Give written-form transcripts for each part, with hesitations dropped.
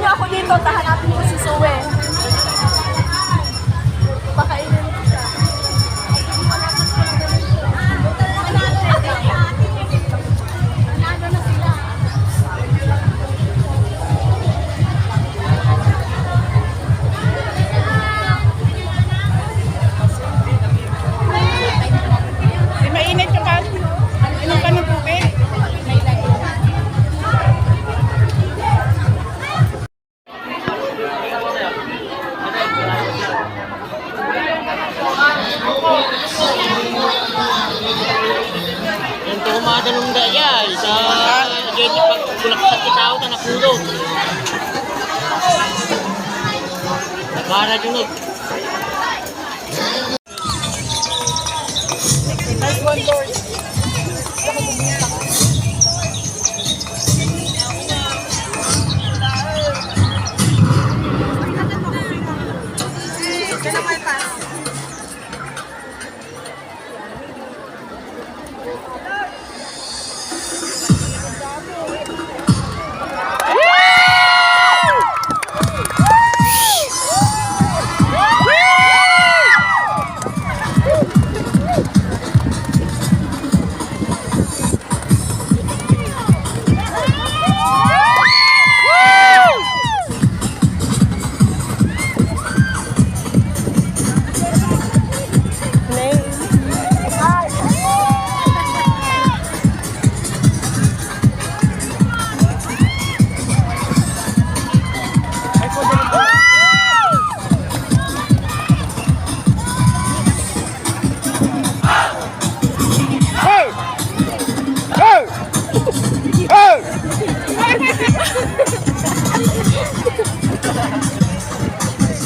niyo ako dito, tahanapin ko si Sue. Pakainin ko siya. Nanalo na sila. Mainit ka ba? Inom ka ng tubig? Yung tumada nung daya, sa ganyan pag kulak sa tao na napulog. Nagkara yun. Nice one, Lord.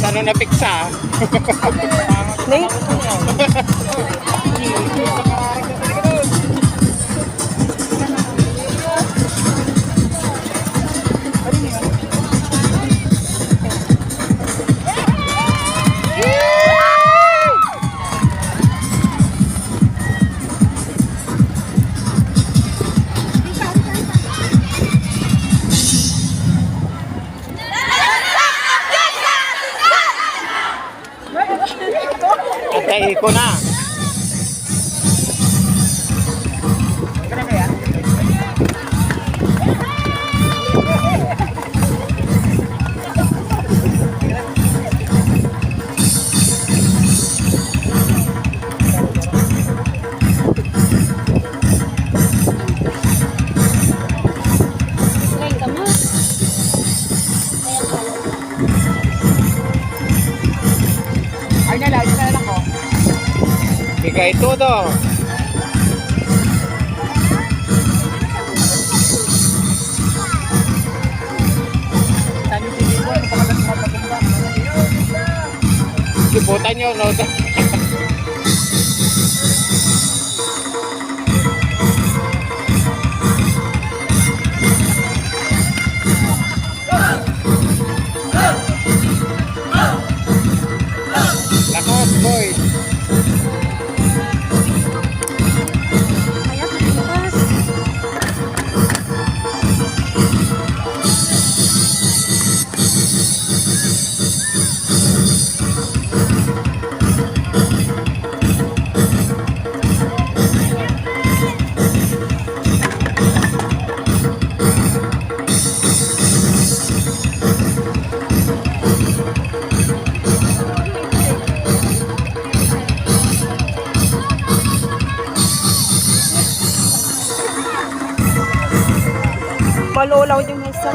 Ano na piksa? Atay ko na. Ay, nalala ko. Bigay todo. Sibutan nyo, no? Lakos, boys. Malulaw yung isa.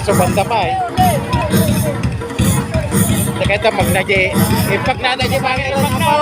Kaso banda pa eh. Teka ito, magnaji. Impact na naji bagay ng mga